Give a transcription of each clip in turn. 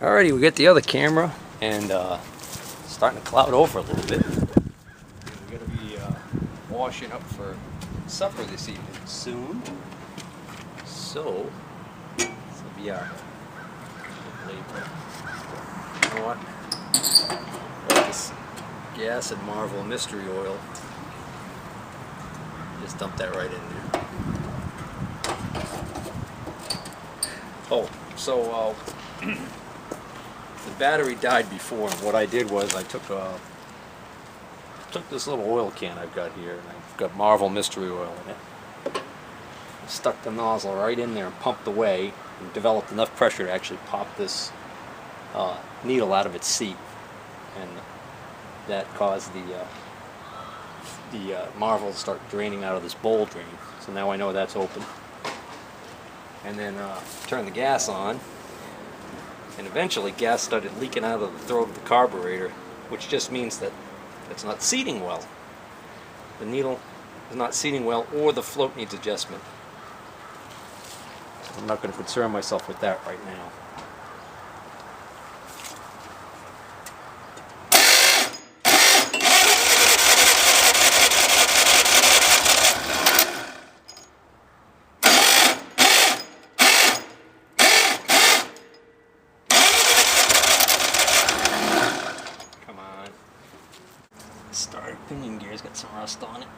Alrighty, we get the other camera and starting to cloud over a little bit. We're going to be washing up for supper this evening soon. So, this will be our label. You know what? Got this Gas and Marvel mystery oil. Just dump that right in there. Oh, so the battery died before, and what I did was I took this little oil can I've got here, and I've got Marvel mystery oil in it. Stuck the nozzle right in there and pumped away, and developed enough pressure to actually pop this needle out of its seat, and that caused the Marvel to start draining out of this bowl drain. So now I know that's open. And then turn the gas on, and eventually gas started leaking out of the throat of the carburetor, which just means that it's not seating well. The needle is not seating well, or the float needs adjustment. I'm not going to concern myself with that right now. Starter pinion gear's got some rust on it.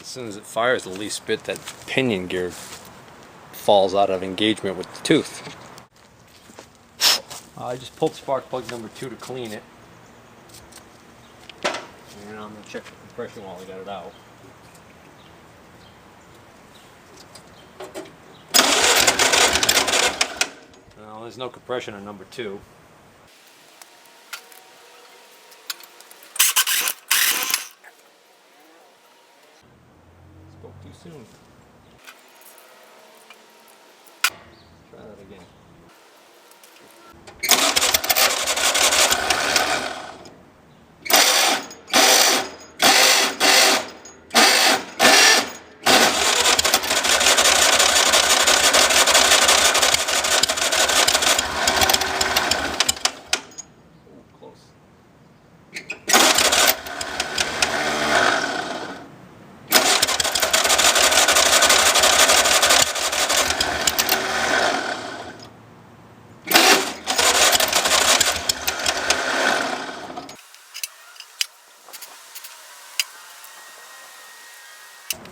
As soon as it fires the least bit, that pinion gear falls out of engagement with the tooth. I just pulled spark plug number 2 to clean it, and I'm going to check the compression while I got it out. Well, there's no compression on number 2. Spoke too soon. Try that again.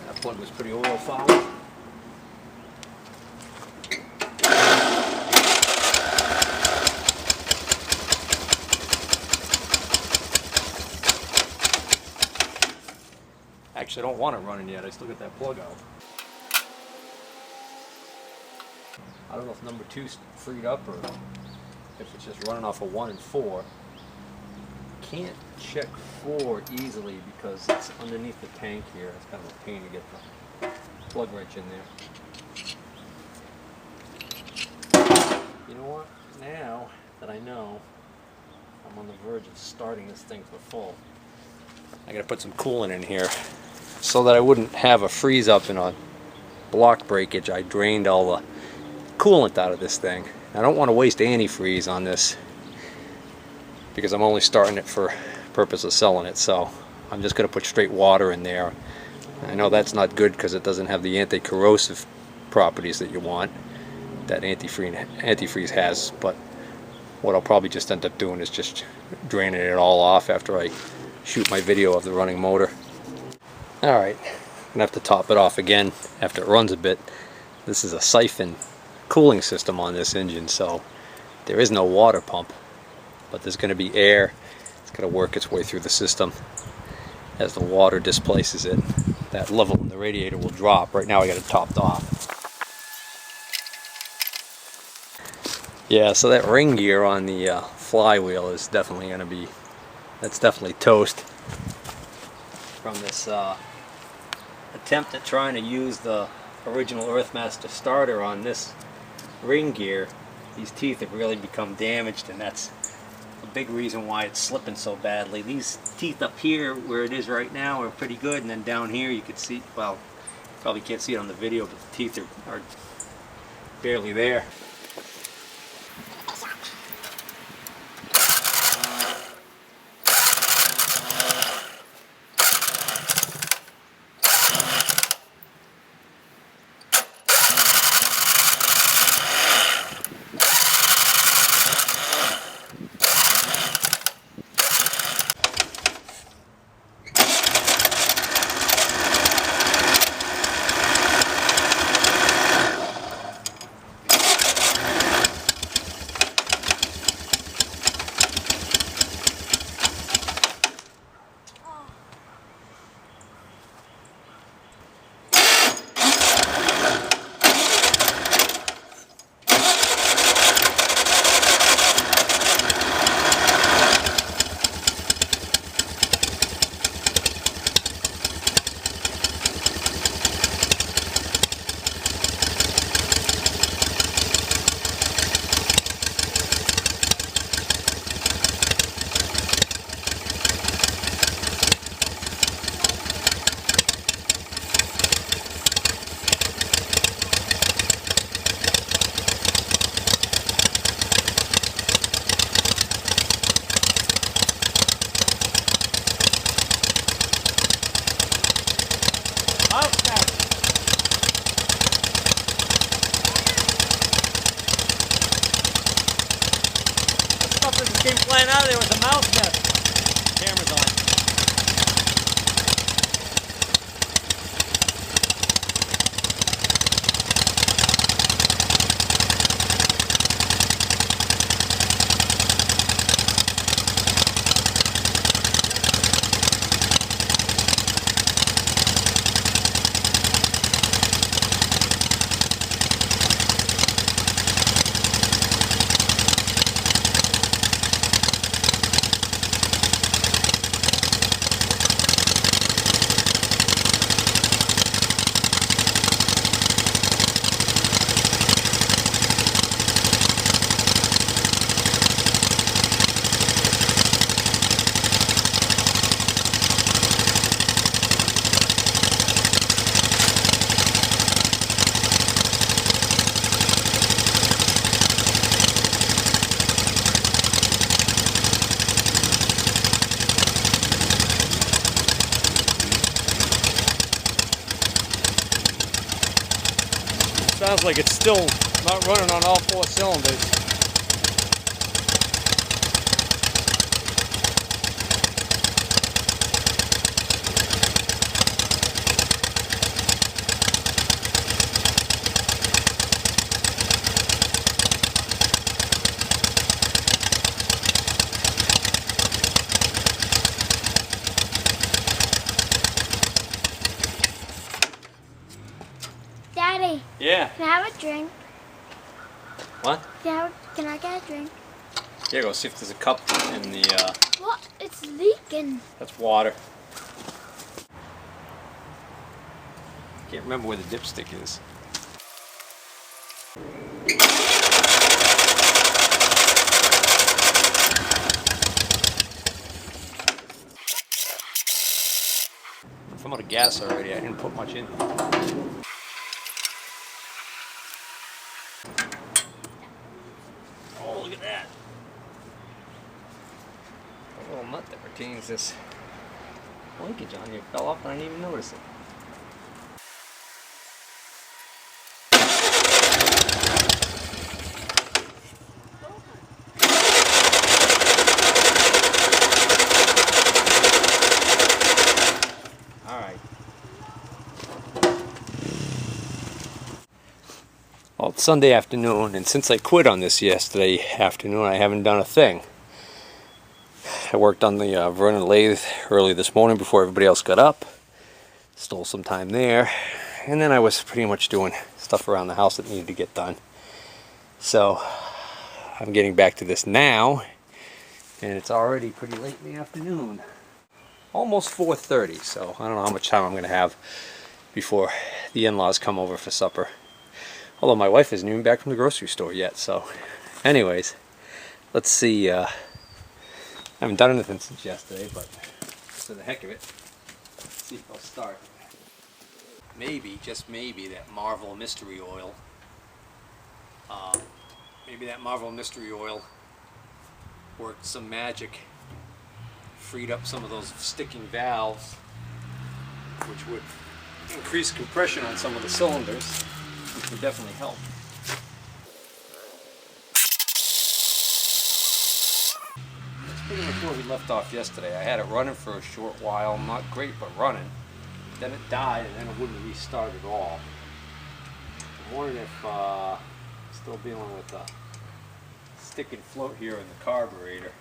That plug was pretty oil foul. Actually, I don't want it running yet. I still got that plug out. I don't know if number 2's freed up or if it's just running off of 1 and 4. Can't check 4 easily because it's underneath the tank here. It's kind of a pain to get the plug wrench in there. You know what? Now that I know I'm on the verge of starting this thing for full, I gotta put some coolant in here so that I wouldn't have a freeze up in a block breakage. I drained all the coolant out of this thing. I don't want to waste antifreeze on this because I'm only starting it for purpose of selling it, so I'm just going to put straight water in there. I know that's not good because it doesn't have the anti-corrosive properties that you want, that antifreeze has, but what I'll probably just end up doing is just draining it all off after I shoot my video of the running motor. Alright, I'm gonna have to top it off again after it runs a bit. This is a siphon cooling system on this engine, so there is no water pump, but there's going to be air. It's going to work its way through the system as the water displaces it. That level in the radiator will drop. Right now I got it topped off. Yeah, so that ring gear on the flywheel is definitely going to be, that's definitely toast from this attempt at trying to use the original Earthmaster starter on this ring gear. These teeth have really become damaged, and that's a big reason why it's slipping so badly. These teeth up here where it is right now are pretty good, and then down here you can see, well, you probably can't see it on the video, but the teeth are barely there. Came flying out of there with a mouse nest. Camera's on. Sounds like it's still not running on all 4 cylinders. Daddy. Yeah. Can I have a drink? What? Can I get a drink? Yeah, go see if there's a cup in the, What? It's leaking. that's water. Can't remember where the dipstick is. I'm out of gas already. I didn't put much in. Oh, look at that. A little nut that retains this linkage on here fell off and I didn't even notice it. Alright, it's Sunday afternoon, and since I quit on this yesterday afternoon, I haven't done a thing. I worked on the Vernon lathe early this morning before everybody else got up. Stole some time there, and then I was pretty much doing stuff around the house that needed to get done. So I'm getting back to this now, and it's already pretty late in the afternoon. Almost 4:30, so I don't know how much time I'm going to have before the in-laws come over for supper. Although my wife isn't even back from the grocery store yet, so anyways, let's see. I haven't done anything since yesterday, but for the heck of it, let's see if I'll start. Maybe, just maybe, that Marvel mystery oil. Maybe that Marvel mystery oil worked some magic, freed up some of those sticking valves, which would increase compression on some of the cylinders, which would definitely help. That's pretty much where we left off yesterday. I had it running for a short while, not great, but running. Then it died, and then it wouldn't restart at all. I'm wondering if still dealing with the stick and float here in the carburetor.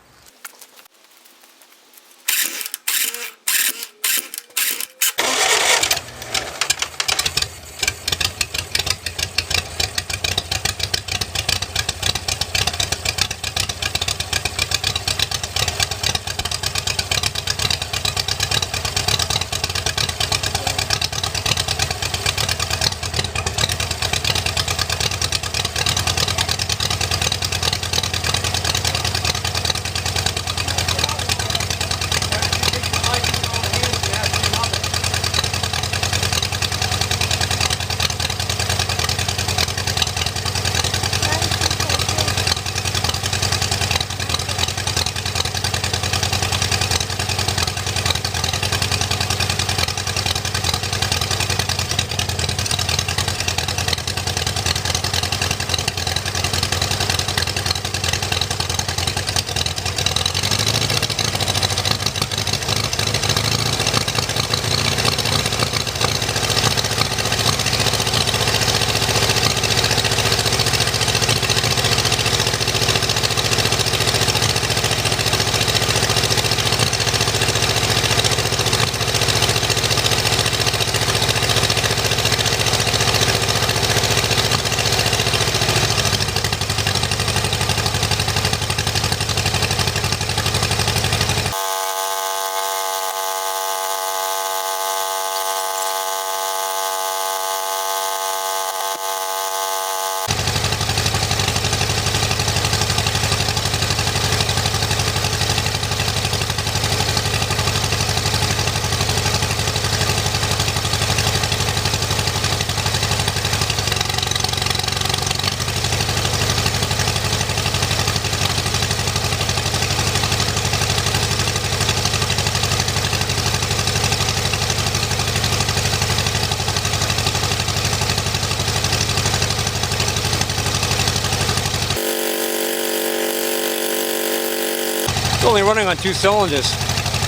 It's only running on 2 cylinders.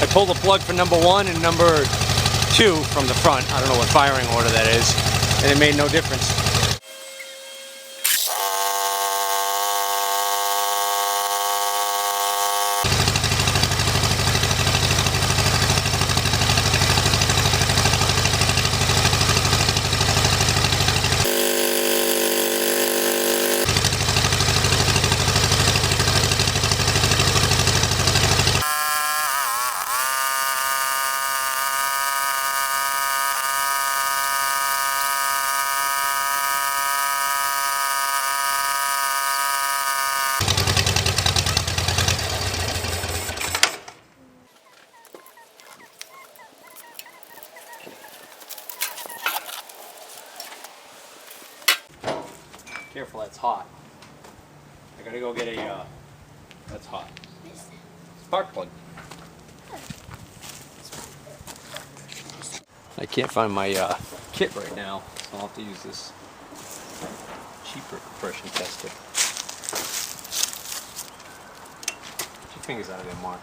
I pulled the plug for number 1 and number 2 from the front. I don't know what firing order that is, and it made no difference. Careful, that's hot. I gotta go get a, that's hot. Spark plug. I can't find my kit right now, so I'll have to use this cheaper compression tester. Get your fingers out of there, Mark.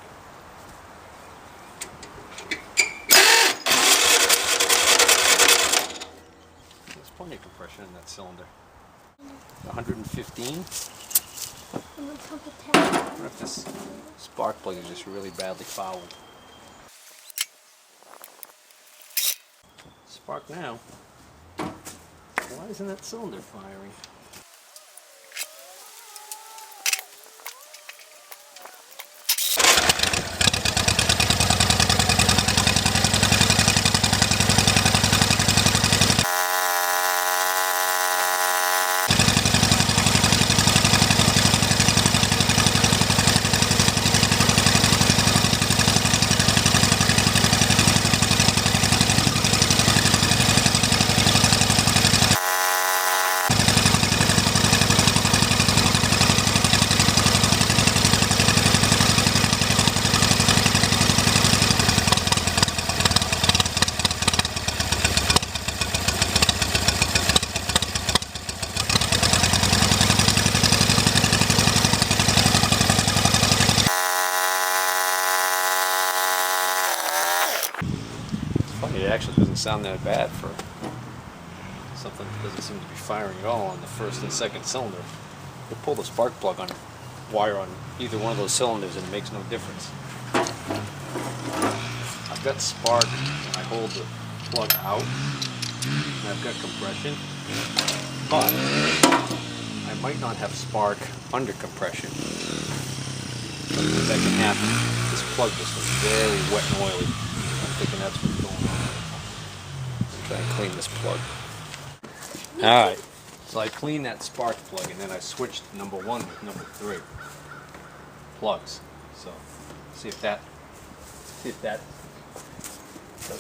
There's plenty of compression in that cylinder. 115. I'm gonna pump a I 10. wonder if this spark plug is just really badly fouled. Spark now. Why isn't that cylinder firing? It actually doesn't sound that bad for something that doesn't seem to be firing at all on the first and second cylinder. You pull the spark plug on wire on either one of those cylinders and it makes no difference. I've got spark when I hold the plug out and I've got compression, but I might not have spark under compression. Sometimes that can happen. This plug just looks very wet and oily. I'm thinking that's what's going on. Try and clean this plug. Alright, so I cleaned that spark plug and then I switched number 1 with number 3 plugs. So see if that does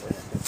anything.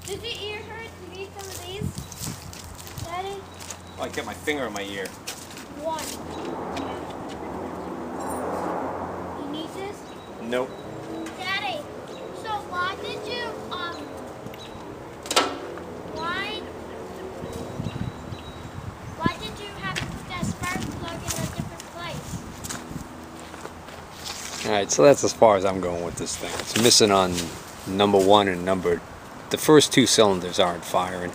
Does your ear hurt? Do you need some of these? Daddy? Oh, I kept my finger in my ear. One. You need this? Nope. Daddy, so why did you, why did you have to put that spark plug in a different place? Alright, so that's as far as I'm going with this thing. It's missing on number 1 and the first 2 cylinders aren't firing.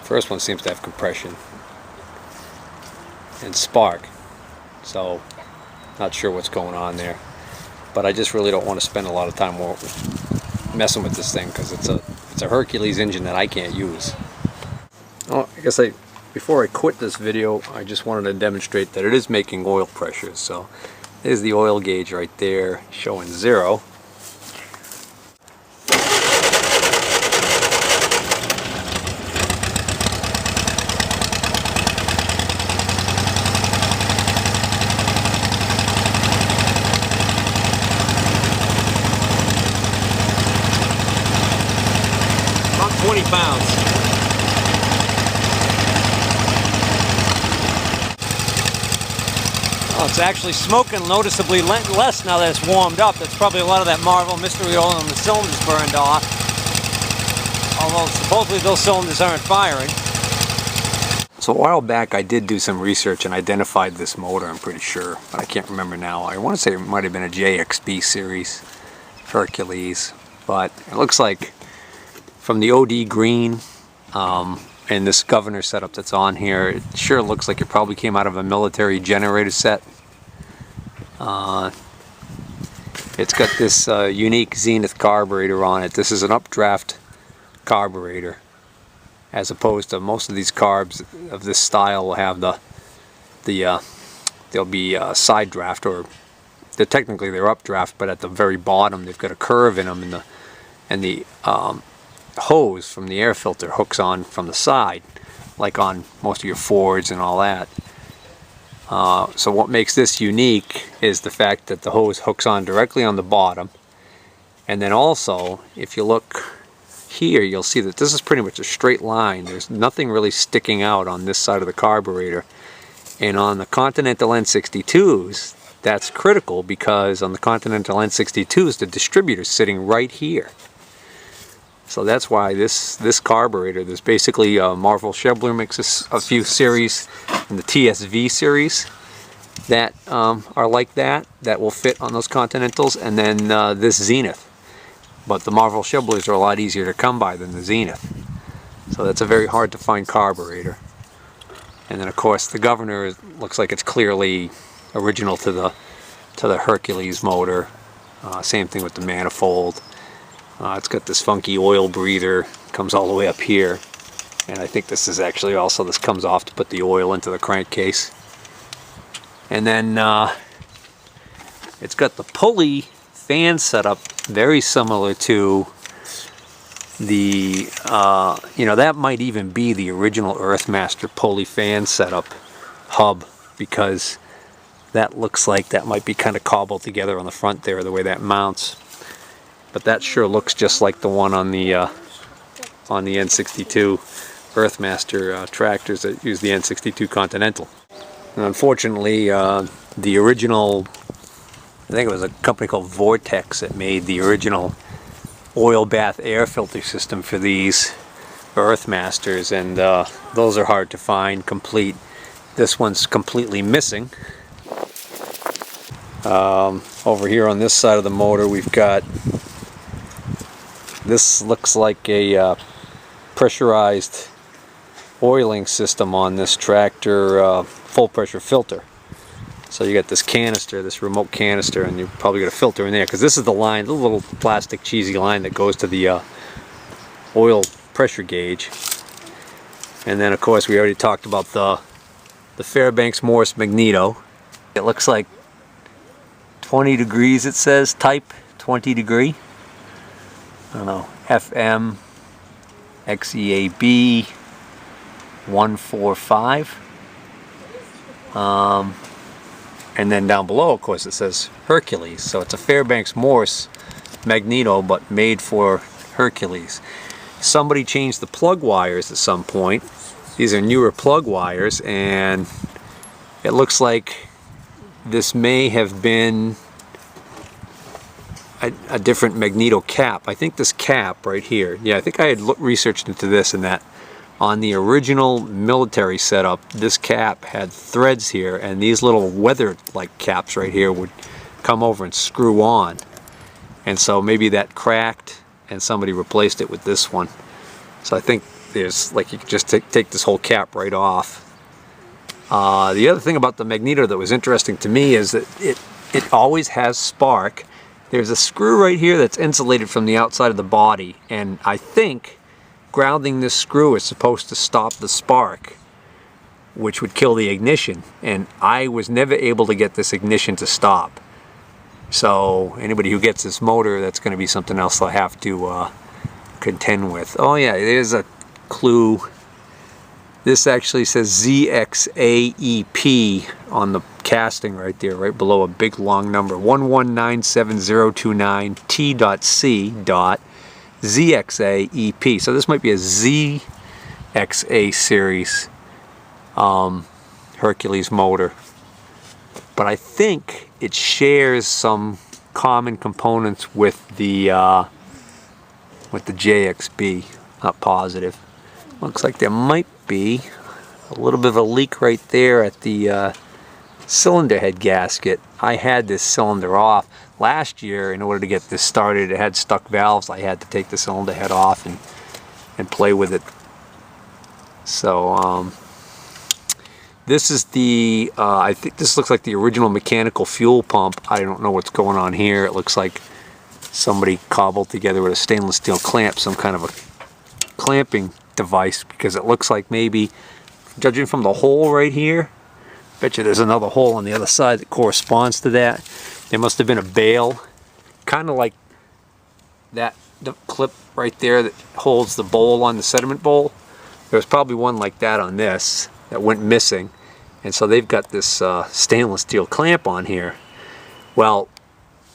First one seems to have compression and spark, so not sure what's going on there. But I just really don't want to spend a lot of time messing with this thing because it's a Hercules engine that I can't use. Oh, I guess before I quit this video, I just wanted to demonstrate that it is making oil pressure. So there's the oil gauge right there showing 0. About 20 pounds. Oh, it's actually smoking noticeably less now that it's warmed up. That's probably a lot of that Marvel mystery oil in the cylinders burned off. Although supposedly those cylinders aren't firing. So a while back I did do some research and identified this motor, I'm pretty sure, but I can't remember now. I want to say it might have been a JXB series Hercules, but it looks like from the OD green and this governor setup that's on here, it sure looks like it probably came out of a military generator set. It's got this unique Zenith carburetor on it. This is an updraft carburetor, as opposed to most of these carbs of this style will have they'll be side draft, or technically they're updraft, but at the very bottom they've got a curve in them, and the hose from the air filter hooks on from the side, like on most of your Fords and all that. So what makes this unique is the fact that the hose hooks on directly on the bottom, and then also if you look here you'll see that this is pretty much a straight line. There's nothing really sticking out on this side of the carburetor, and on the Continental N62s that's critical, because on the Continental N62s the distributor's sitting right here. So that's why this carburetor, there's basically Marvel Schebler makes a few series in the TSV series that are like that will fit on those Continentals, and then this Zenith. But the Marvel Scheblers are a lot easier to come by than the Zenith. So that's a very hard to find carburetor. And then of course the governor looks like it's clearly original to the Hercules motor. Same thing with the manifold. It's got this funky oil breather, comes all the way up here, and I think this is actually also, this comes off to put the oil into the crankcase. And then it's got the pulley fan setup very similar to the, that might even be the original Earthmaster pulley fan setup hub, because that looks like that might be kind of cobbled together on the front there, the way that mounts. But that sure looks just like the one on the N62 Earthmaster tractors that use the N62 Continental. And unfortunately, the original, I think it was a company called Vortex that made the original oil bath air filter system for these Earthmasters, and those are hard to find complete. This one's completely missing. Over here on this side of the motor we've got, this looks like a pressurized oiling system on this tractor, full pressure filter. So you got this canister, this remote canister, and you probably got a filter in there, because this is the line, the little plastic cheesy line that goes to the oil pressure gauge. And then of course we already talked about the Fairbanks Morse magneto. It looks like 20 degrees, it says, type 20 degree. I don't know, FM XEAB 145. And then down below, of course, it says Hercules. So it's a Fairbanks Morse magneto, but made for Hercules. Somebody changed the plug wires at some point. These are newer plug wires, and it looks like this may have been a different magneto cap. I think this cap right here, yeah, I think I had researched into this, and that on the original military setup, this cap had threads here, and these little weather-like caps right here would come over and screw on. And so maybe that cracked, and somebody replaced it with this one. So I think there's, like, you could just take this whole cap right off. The other thing about the magneto that was interesting to me is that it always has spark. There's a screw right here that's insulated from the outside of the body, and I think grounding this screw is supposed to stop the spark, which would kill the ignition, and I was never able to get this ignition to stop. So anybody who gets this motor, that's going to be something else they'll have to contend with. Oh yeah, there's a clue. This actually says ZXAEP on the casting right there, right below a big long number, 1197029 T.C.ZXAEP. So this might be a ZXA series Hercules motor, but I think it shares some common components with the JXB. Not positive. Looks like there might be a little bit of a leak right there at the cylinder head gasket. I had this cylinder off last year. In order to get this started, it had stuck valves. I had to take the cylinder head off and play with it. So this is the I think this looks like the original mechanical fuel pump. I don't know what's going on here. It looks like somebody cobbled together with a stainless steel clamp some kind of a clamping device, because it looks like, maybe judging from the hole right here, bet you there's another hole on the other side that corresponds to that. There must have been a bail, kind of like that, the clip right there that holds the bowl on the sediment bowl. There's probably one like that on this that went missing, and so they've got this stainless steel clamp on here. Well,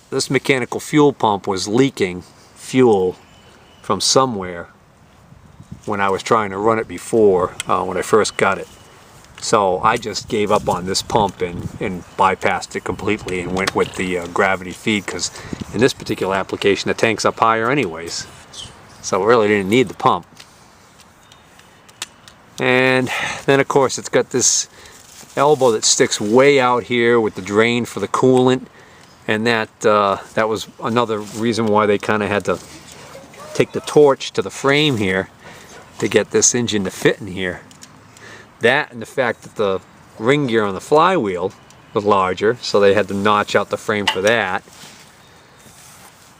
this mechanical fuel pump was leaking fuel from somewhere when I was trying to run it before, when I first got it. So I just gave up on this pump and bypassed it completely and went with the gravity feed, because in this particular application the tank's up higher anyways. So I really didn't need the pump. And then of course it's got this elbow that sticks way out here with the drain for the coolant, and that was another reason why they kind of had to take the torch to the frame here to get this engine to fit in here. That and the fact that the ring gear on the flywheel was larger, so they had to notch out the frame for that.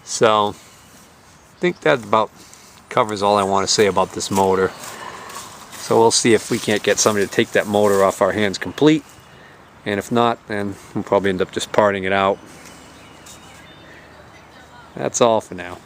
So I think that about covers all I want to say about this motor. So we'll see if we can't get somebody to take that motor off our hands complete, and if not, then we'll probably end up just parting it out. That's all for now.